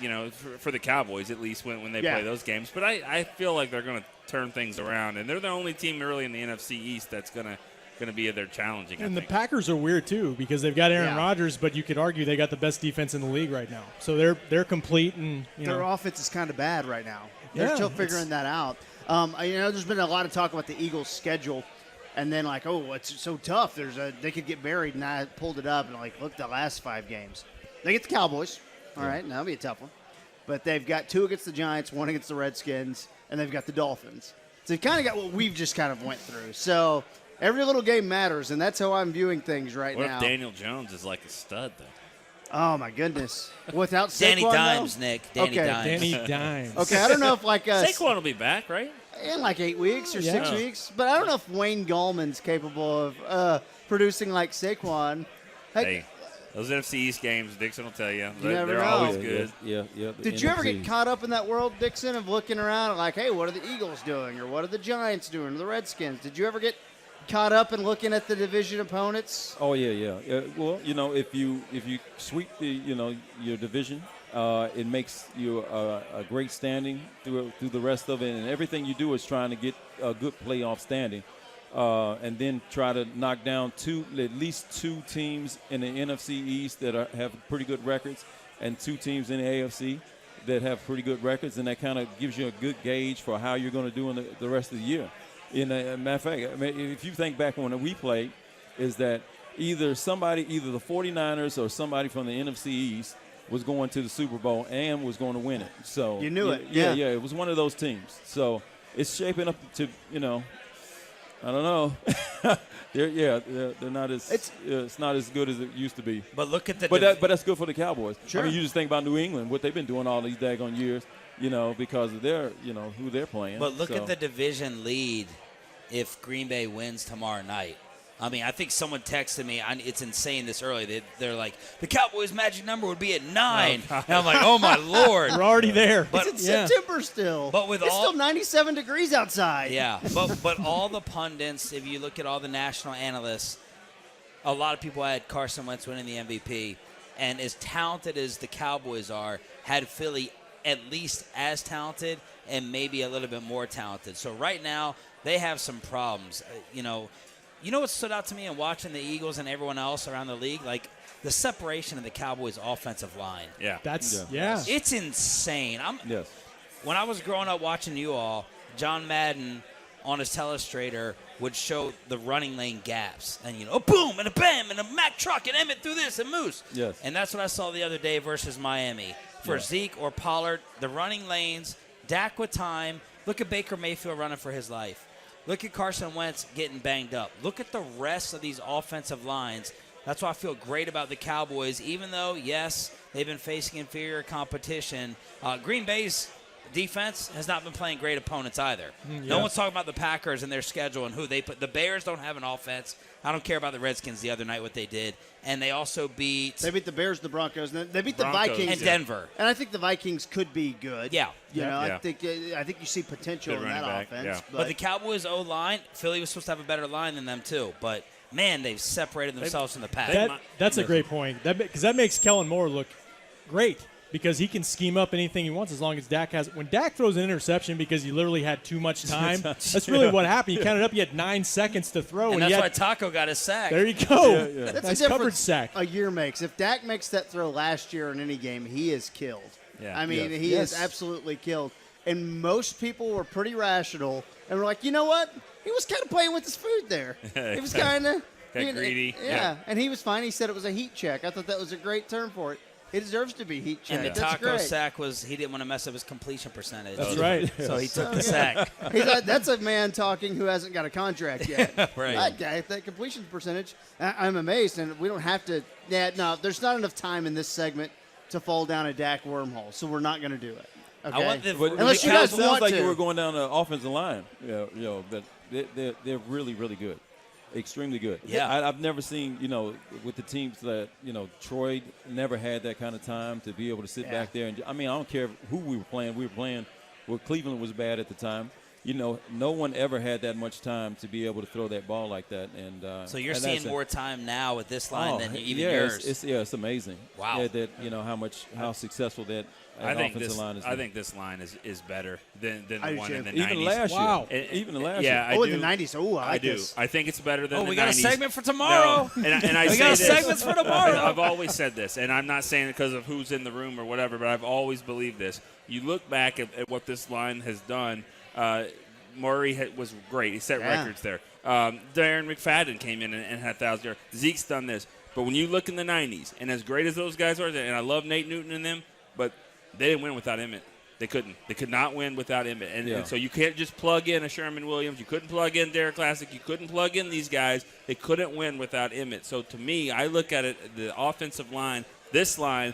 For the Cowboys at least when they play those games. But I feel like they're going to turn things around, and they're the only team really in the NFC East that's going to be there challenging. And I the think. Packers are weird too because they've got Aaron Yeah. Rodgers, but you could argue they got the best defense in the league right now. So they're complete and Their offense is kind of bad right now. They're Yeah, still figuring that out. There's been a lot of talk about the Eagles' schedule, and then it's so tough. They could get buried, and I pulled it up and look the last 5 games. They get the Cowboys. All right, now that'll be a tough one. But they've got 2 against the Giants, 1 against the Redskins, and they've got the Dolphins. So they've kind of got what we've just kind of went through. So every little game matters, and that's how I'm viewing things right What now. if Daniel Jones is like a stud, though? Oh, my goodness. Without Saquon, Danny though? Dimes, Nick. Danny Okay. Dimes. Danny Dimes. Okay, I don't know if Saquon will be back, right? in 8 weeks or Yeah. 6 weeks, but I don't know if Wayne Gallman's capable of producing like Saquon. Hey, those NFC East games, Dixon will tell you, never they're know. always good. Yeah. Did you ever get caught up in that world, Dixon, of looking around like, hey, what are the Eagles doing, or what are the Giants doing, or the Redskins? Did you ever get caught up in looking at the division opponents? Oh yeah. Well, if you sweep your division, it makes you a great standing through the rest of it, and everything you do is trying to get a good playoff standing, and then try to knock down at least two teams in the NFC East that have pretty good records, and 2 teams in the AFC that have pretty good records, and that kind of gives you a good gauge for how you're going to do in the rest of the year. Matter of fact, I mean, if you think back when we played, is that either the 49ers or somebody from the NFC East was going to the Super Bowl and was going to win it. So You knew it. Yeah, Yeah. it was one of those teams. So it's shaping up to, I don't know. they're not as it's not as good as it used to be. But look at the But that's good for the Cowboys. Sure. I mean, you just think about New England, what they've been doing all these daggone years, because of their, who they're playing. But look So- at the division lead if Green Bay wins tomorrow night. I mean, I think someone texted me. It's insane this early. They're like, the Cowboys' magic number would be at 9. And I'm like, oh, my Lord. We're already there. But It's in September still. But with it's all- still 97 degrees outside. Yeah, but all the pundits, if you look at all the national analysts, a lot of people had Carson Wentz winning the MVP. And as talented as the Cowboys are, had Philly at least as talented and maybe a little bit more talented. So right now, they have some problems. You know what stood out to me in watching the Eagles and everyone else around the league? Like the separation of the Cowboys' offensive line. Yeah. It's insane. Yes. When I was growing up watching you all, John Madden on his telestrator would show the running lane gaps. And, a boom and a bam and a Mack truck and Emmett through this and Moose. Yes. And that's what I saw the other day versus Miami. For Zeke or Pollard, the running lanes, Dak with time. Look at Baker Mayfield running for his life. Look at Carson Wentz getting banged up. Look at the rest of these offensive lines. That's why I feel great about the Cowboys, even though, yes, they've been facing inferior competition. Green Bay's defense has not been playing great opponents either. No one's talking about the Packers and their schedule and who they put. The Bears don't have an offense. I don't care about the Redskins the other night, what they did. And they also beat They beat the Bears, the Broncos, and they beat the Broncos. Vikings. and Denver. And I think the Vikings could be good. Yeah. I think you see potential Good in that running back, offense. yeah. But the Cowboys' O-line, Philly was supposed to have a better line than them too. But, man, they've separated themselves from the pack. That's a great point. Because that makes Kellen Moore look great. Because he can scheme up anything he wants as long as Dak has. When Dak throws an interception because he literally had too much time, that's really what happened. He counted up. He had 9 seconds to throw. and that's why Taco got his sack. There you go. That's Nice the coverage difference sack. a year makes. If Dak makes that throw last year in any game, he is killed. Yeah. I mean, Yes. he is absolutely killed. And most people were pretty rational and were like, you know what? He was kind of playing with his food there. He was kind of greedy. Yeah, and he was fine. He said it was a heat check. I thought that was a great term for it. It deserves to be heat check. And the That's Taco great. sack was he didn't want to mess up his completion percentage. That's right. So he took the sack. That's a man talking who hasn't got a contract yet. Right. That guy, that completion percentage, I'm amazed. And we don't have to. Yeah, no, there's not enough time in this segment to fall down a Dak wormhole, so we're not going to do it. Okay? I want the But Unless it you guys sounds want like to. you were going down the offensive line. But they're really, really good. Extremely good. Yeah. I've never seen, with the teams that, Troy never had that kind of time to be able to sit back there. And I don't care who we were playing. We were playing well, Cleveland was bad at the time. No one ever had that much time to be able to throw that ball like that. And So you're and seeing that's more time now with this line than even yeah, yours. It's amazing. Wow. How successful that I think offensive line is. I think this line is better than I the do one too. in the 90s. even last Wow. year. Even last yeah, year. I in do. the 90s. Oh, I like do. this. I think it's better than the we got 90s. a segment for tomorrow. No, and I We say got this. segments for tomorrow. I've always said this, and I'm not saying it because of who's in the room or whatever, but I've always believed this. You look back at what this line has done. Murray was great. He set records there. Darren McFadden came in and had 1,000 yards. Zeke's done this. But when you look in the 90s, and as great as those guys are, and I love Nate Newton and them, but they didn't win without Emmett. They couldn't. They could not win without Emmett. And so you can't just plug in a Sherman Williams. You couldn't plug in Derek Classic. You couldn't plug in these guys. They couldn't win without Emmett. So to me, I look at it, the offensive line, this line,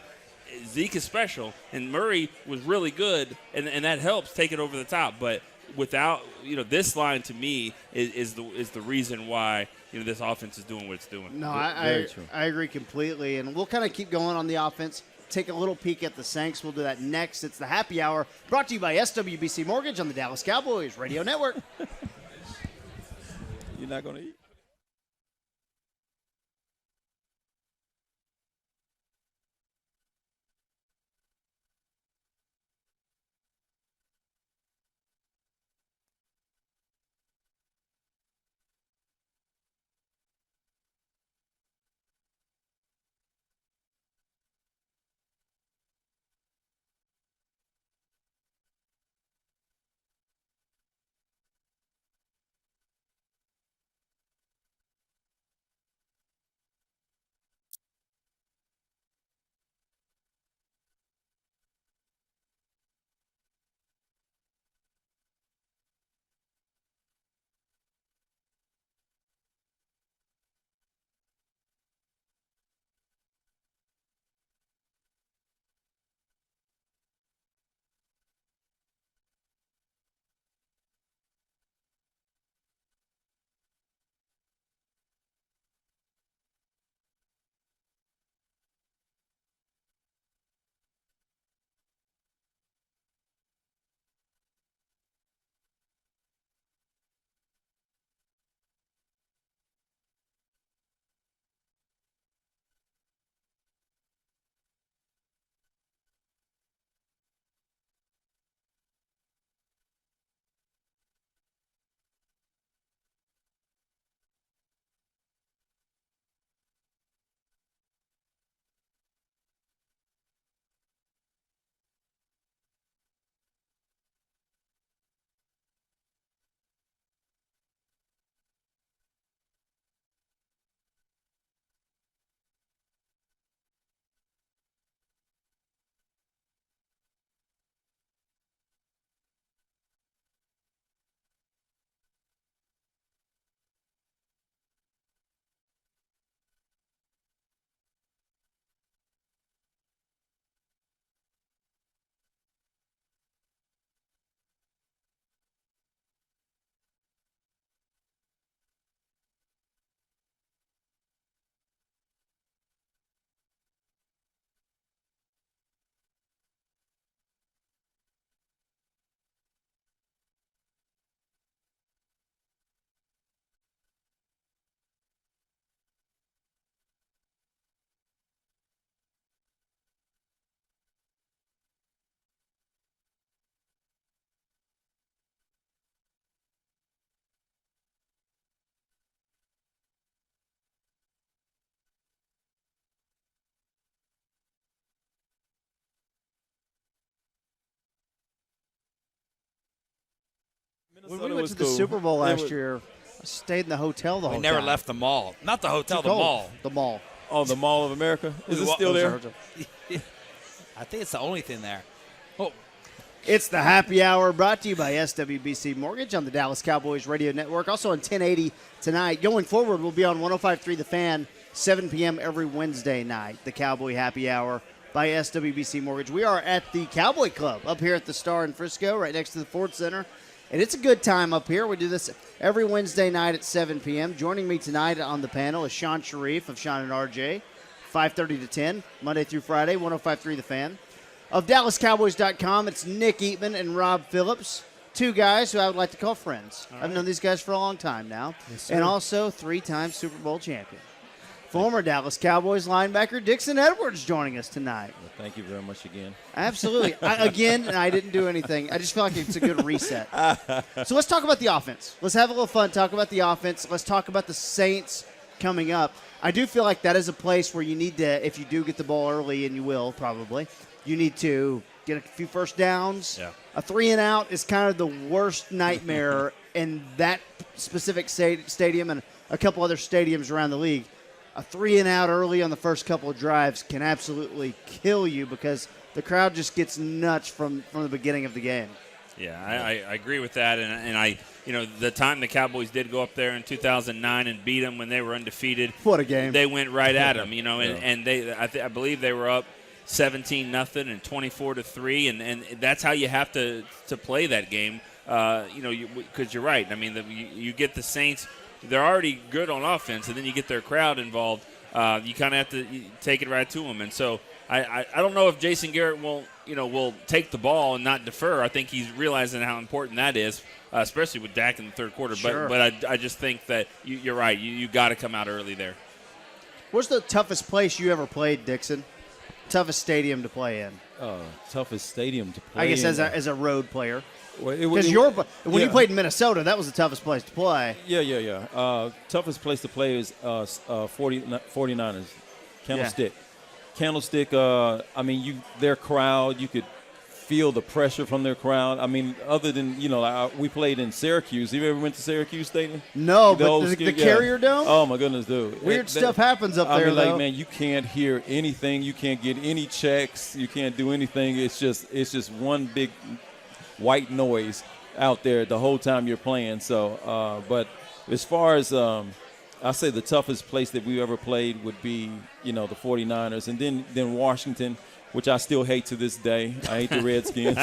Zeke is special, and Murray was really good, and that helps take it over the top. But without, this line to me is the reason why, this offense is doing what it's doing. No, Very true. I agree completely. And we'll kind of keep going on the offense. Take a little peek at the Saints. We'll do that next. It's the Happy Hour, brought to you by SWBC Mortgage on the Dallas Cowboys Radio Network. You're not going to eat. When we went to the Super Bowl last year, I stayed in the hotel the whole We time. never left the mall. Not the hotel, Too the cold. mall. The mall. Oh, the Mall of America? Is it still there? I think it's the only thing there. Oh, It's the Happy Hour brought to you by SWBC Mortgage on the Dallas Cowboys Radio Network. Also on 1080 tonight. Going forward, we'll be on 105.3 The Fan, 7 p.m. every Wednesday night. The Cowboy Happy Hour by SWBC Mortgage. We are at the Cowboy Club up here at the Star in Frisco, right next to the Ford Center. And it's a good time up here. We do this every Wednesday night at 7 p.m. Joining me tonight on the panel is Sean Sharif of Sean and RJ, 5:30 to 10, Monday through Friday, 105.3 The Fan. Of DallasCowboys.com, it's Nick Eatman and Rob Phillips, two guys who I would like to call friends. I've known these guys for a long time now. Yes, sir. And also three-time Super Bowl champion. Former Dallas Cowboys linebacker Dixon Edwards joining us tonight. Well, thank you very much again. Absolutely. I didn't do anything. I just feel like it's a good reset. So let's talk about the offense. Let's have a little fun, talk about the offense. Let's talk about the Saints coming up. I do feel like that is a place where you need to, if you do get the ball early, and you will probably, you need to get a few first downs. Yeah. A 3-and-out is kind of the worst nightmare in that specific stadium and a couple other stadiums around the league. A 3-and-out early on the first couple of drives can absolutely kill you because the crowd just gets nuts from the beginning of the game. Yeah, I agree with that, and I, the time the Cowboys did go up there in 2009 and beat them when they were undefeated. What a game! They went right at them, and they, I believe they were up 17-0 and 24-3, and that's how you have to play that game, because you're right. I mean, you get the Saints. They're already good on offense, and then you get their crowd involved. You kind of have to take it right to them. And so I don't know if Jason Garrett will take the ball and not defer. I think he's realizing how important that is, especially with Dak in the third quarter. Sure. But I just think that you're right. You got to come out early there. What's the toughest place you ever played, Dixon? Toughest stadium to play in? Toughest stadium to play I guess in. as a road player. Because When you played in Minnesota, that was the toughest place to play. Yeah. Toughest place to play is 49ers, Candlestick. Candlestick, their crowd, you could feel the pressure from their crowd. I mean, other than, we played in Syracuse. Have you ever went to Syracuse Stadium? No, but the Carrier Dome? Oh, my goodness, dude. Weird stuff happens up there, though. Man, you can't hear anything. You can't get any checks. You can't do anything. It's just one big white noise out there the whole time you're playing. So, but as far as I say the toughest place that we ever played would be, the 49ers, and then Washington, which I still hate to this day. I hate the Redskins.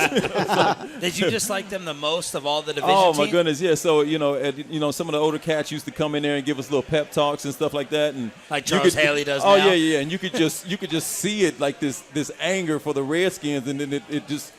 did you just like them the most of all the division Oh, teams? my goodness, yeah. So, some of the older cats used to come in there and give us little pep talks and stuff like that. And Like Charles Haley does now. Oh, now? yeah. And you could just see it, like this anger for the Redskins, and then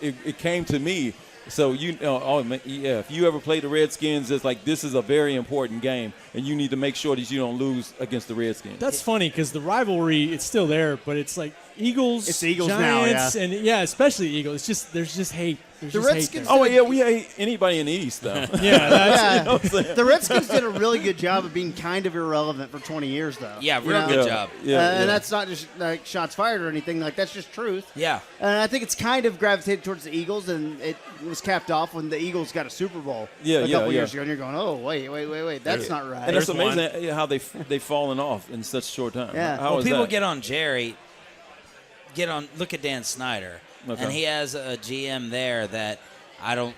it came to me. So, if you ever play the Redskins, it's like this is a very important game, and you need to make sure that you don't lose against the Redskins. That's funny because the rivalry, it's still there, but it's like Eagles, It's the Eagles now, Giants, and especially Eagles. It's just there's just hate. There's The just Redskins- hate Oh, yeah, we hate anybody in the East, though. there. Yeah, that's, Yeah. The Redskins did a really good job of being kind of irrelevant for 20 years, though. Yeah, real good job. And that's not just like shots fired or anything. Like, that's just truth. Yeah. And I think it's kind of gravitated towards the Eagles, and it was capped off when the Eagles got a Super Bowl a couple years ago. And you're going, oh, wait. That's not right. And it's There's amazing how they've fallen off in such a short time. Yeah. How Well, is people that? get on Jerry. Look at Dan Snyder, Okay. and he has a GM there that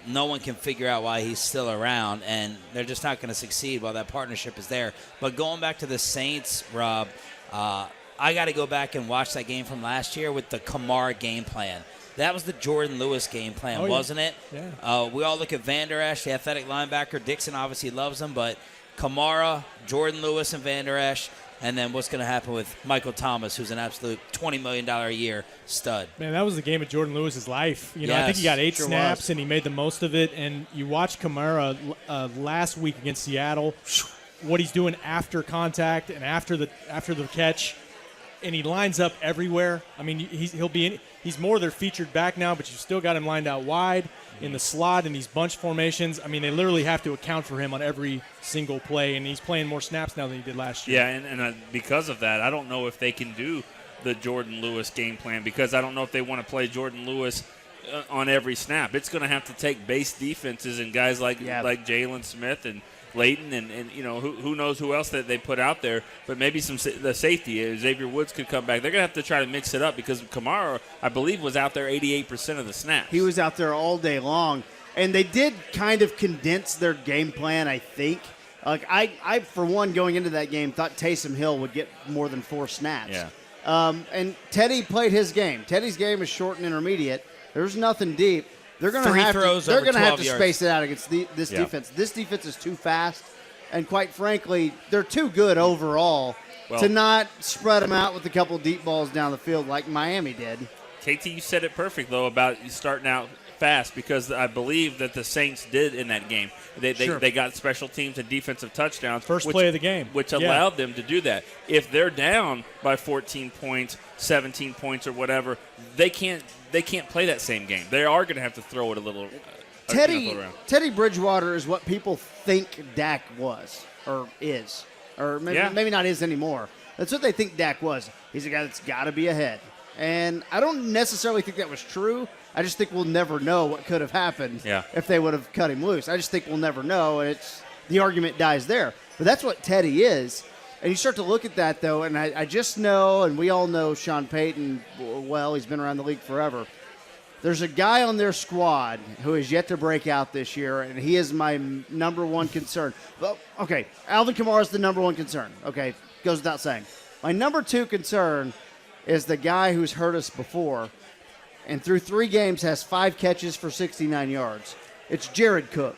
no one can figure out why he's still around, and they're just not going to succeed while that partnership is there. But going back to the Saints, Rob, I got to go back and watch that game from last year with the Kamara game plan. That was the Jordan Lewis game plan, Oh, yeah. wasn't it? Yeah. We all look at Van Der Esch, the athletic linebacker. Dixon obviously loves him, but Kamara, Jordan Lewis, and Van Der Esch. And then what's going to happen with Michael Thomas, who's an absolute $20 million a year stud. Man, that was the game of Jordan Lewis's life. I think Yes, he got 8 sure snaps was. and he made the most of it. And you watch Kamara last week against Seattle, what he's doing after contact and after the catch, and he lines up everywhere. I mean, he's more their featured back now, but you still got him lined out wide in the slot in these bunch formations. I mean, they literally have to account for him on every single play, and he's playing more snaps now than he did last year. Yeah, and because of that, I don't know if they can do the Jordan Lewis game plan because I don't know if they want to play Jordan Lewis on every snap. It's going to have to take base defenses and guys like Jalen Smith and Layton and who knows who else that they put out there, but maybe the safety, Xavier Woods could come back. They're going to have to try to mix it up because Kamara, I believe, was out there 88% of the snaps. He was out there all day long, and they did kind of condense their game plan, I think. Like I for one, going into that game, thought Taysom Hill would get more than 4 snaps. Yeah. And Teddy played his game. Teddy's game is short and intermediate. There's nothing deep. They're going to have to space it out against this defense. This defense is too fast, and quite frankly, they're too good overall to not spread them out with a couple deep balls down the field like Miami did. KT, you said it perfect, though, about starting out fast, because I believe that the Saints did in that game. They got special teams and defensive touchdowns. First play of the game. Which allowed them to do that. If they're down by 14 points, 17 points or whatever, they can't play that same game. They are going to have to throw it a little Teddy Bridgewater is what people think Dak was or is. Or maybe not is anymore. That's what they think Dak was. He's a guy that's got to be ahead. And I don't necessarily think that was true. I just think we'll never know what could have happened if they would have cut him loose. I just think we'll never know, and the argument dies there. But that's what Teddy is. And you start to look at that, though, and I just know, and we all know Sean Payton well. He's been around the league forever. There's a guy on their squad who is yet to break out this year, and he is my number one concern. Well, okay, Alvin Kamara is the number one concern. Okay, goes without saying. My number 2 concern is the guy who's hurt us before, and through 3 games has 5 catches for 69 yards. It's Jared Cook.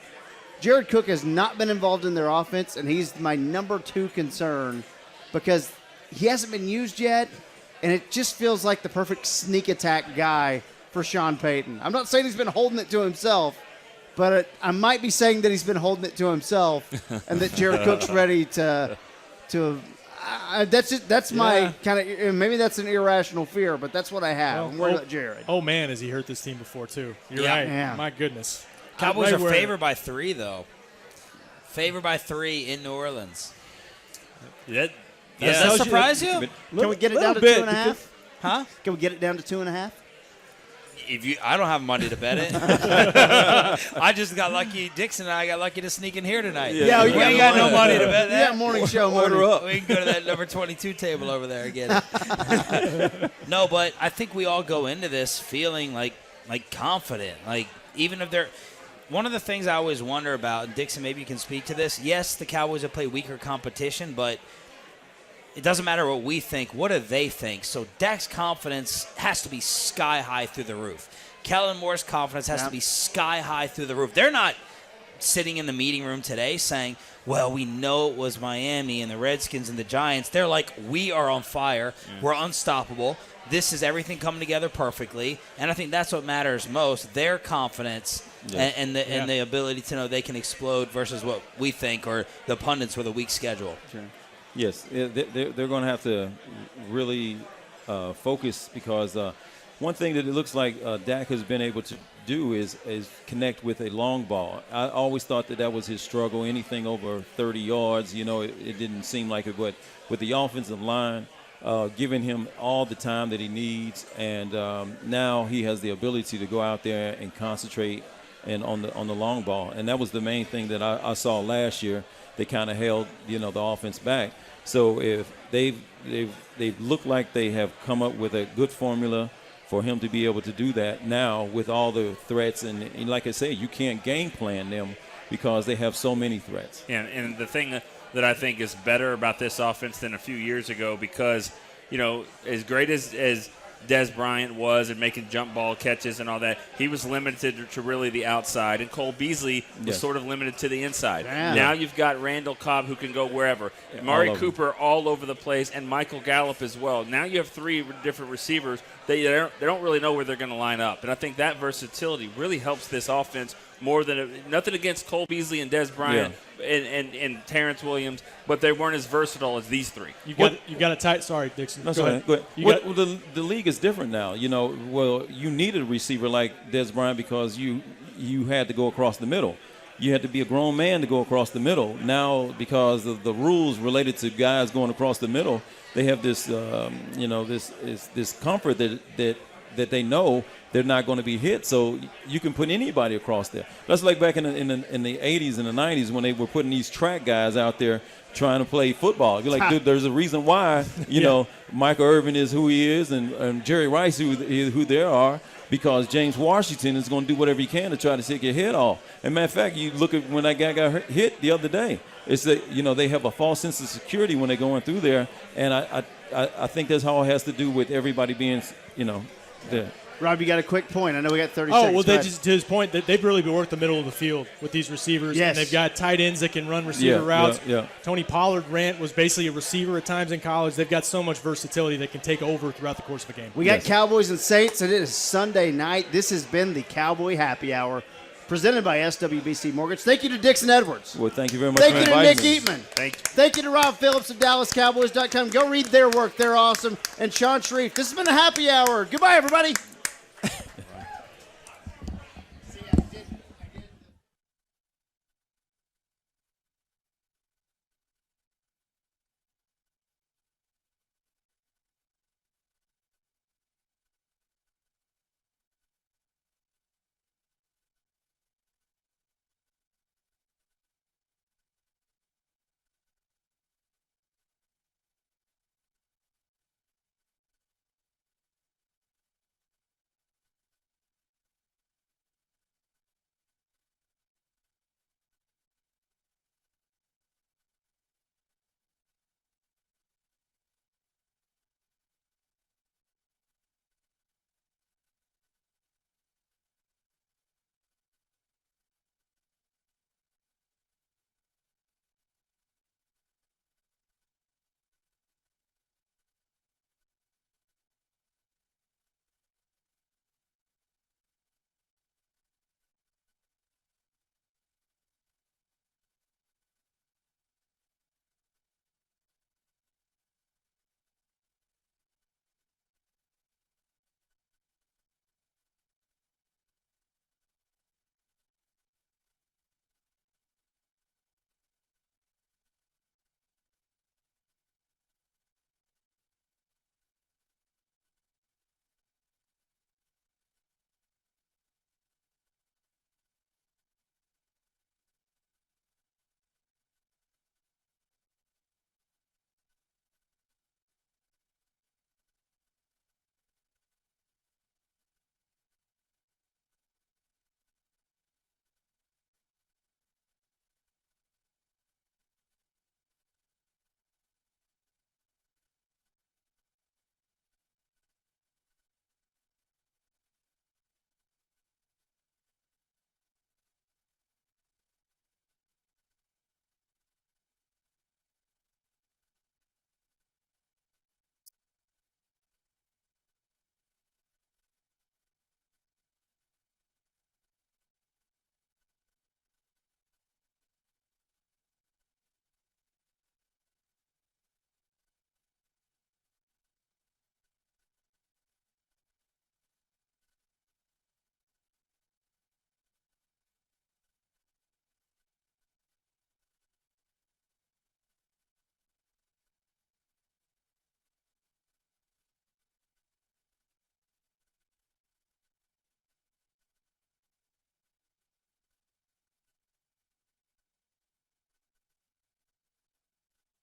Jared Cook has not been involved in their offense, and he's my number 2 concern because he hasn't been used yet, and it just feels like the perfect sneak attack guy for Sean Payton. I'm not saying he's been holding it to himself, but I might be saying that he's been holding it to himself and that Jared Cook's ready to that's it. That's my kind of, maybe that's an irrational fear, but that's what I have. I'm worried about Jared. Oh, man, has he hurt this team before, too. You're right. Yeah. My goodness. Cowboys are favored by 3, though. Favored by 3 in New Orleans. Does that surprise you? Can we get it down to 2.5? Huh? Can we get it down to 2.5? I don't have money to bet it. I just got lucky. Dixon and I got lucky to sneak in here tonight. Yeah, we ain't got no money to bet that. Yeah, morning show. Order up. We can go to that number 22 table over there and get it. No, but I think we all go into this feeling like confident. Like, even if they're – one of the things I always wonder about, and Dixon, maybe you can speak to this. Yes, the Cowboys have played weaker competition, but – it doesn't matter what we think. What do they think? So Dak's confidence has to be sky high through the roof. Kellen Moore's confidence has to be sky high through the roof. They're not sitting in the meeting room today saying, well, we know it was Miami and the Redskins and the Giants. They're like, we are on fire. We're unstoppable. This is everything coming together perfectly. And I think that's what matters most, their confidence and the ability to know they can explode versus what we think or the pundits with a weak schedule. Sure. Yes, they're going to have to really focus because one thing that it looks like Dak has been able to do is connect with a long ball. I always thought that was his struggle. Anything over 30 yards, it didn't seem like it. But with the offensive line giving him all the time that he needs, and now he has the ability to go out there and concentrate and on the long ball. And that was the main thing that I saw last year. They kind of held, the offense back. So if they've looked like they have come up with a good formula for him to be able to do that now with all the threats, and like I say, you can't game plan them because they have so many threats. Yeah, and the thing that I think is better about this offense than a few years ago, because as great as Des Bryant was and making jump ball catches and all that, he was limited to really the outside, and Cole Beasley was sort of limited to the inside. Yeah. Now you've got Randall Cobb who can go wherever, Amari Cooper all over the place, and Michael Gallup as well. Now you have 3 different receivers. They don't really know where they're going to line up, and I think that versatility really helps this offense more than nothing against Cole Beasley and Des Bryant and Terrence Williams, but they weren't as versatile as these 3. You got a tight. Sorry, Dixon. No, go ahead. The league is different now. You needed a receiver like Des Bryant because you had to go across the middle. You had to be a grown man to go across the middle. Now, because of the rules related to guys going across the middle, they have this this comfort that that they know they're not going to be hit. So you can put anybody across there. That's like back in the 80s and the 90s when they were putting these track guys out there trying to play football. You're like, dude, there's a reason why, you know, Michael Irvin is who he is and Jerry Rice who they are, because James Washington is going to do whatever he can to try to take your head off. And matter of fact, you look at when that guy got hit the other day, it's that, you know, they have a false sense of security when they're going through there. And I think that's how it has to do with everybody being, you know, there. Rob, you got a quick point. I know we got 30 Oh, seconds. well, to his point, they've really been working the middle of the field with these receivers. Yes. And they've got tight ends that can run receiver routes. Yeah. Tony Pollard was basically a receiver at times in college. They've got so much versatility that can take over throughout the course of a game. We got Cowboys and Saints, and it is Sunday night. This has been the Cowboy Happy Hour, presented by SWBC Mortgage. Thank you to Dixon Edwards. Well, thank you very much Thank for you to inviting Nick me. Eatman. Thank you to Rob Phillips of DallasCowboys.com. Go read their work. They're awesome. And Sean Sharif. This has been a Happy Hour. Goodbye, everybody.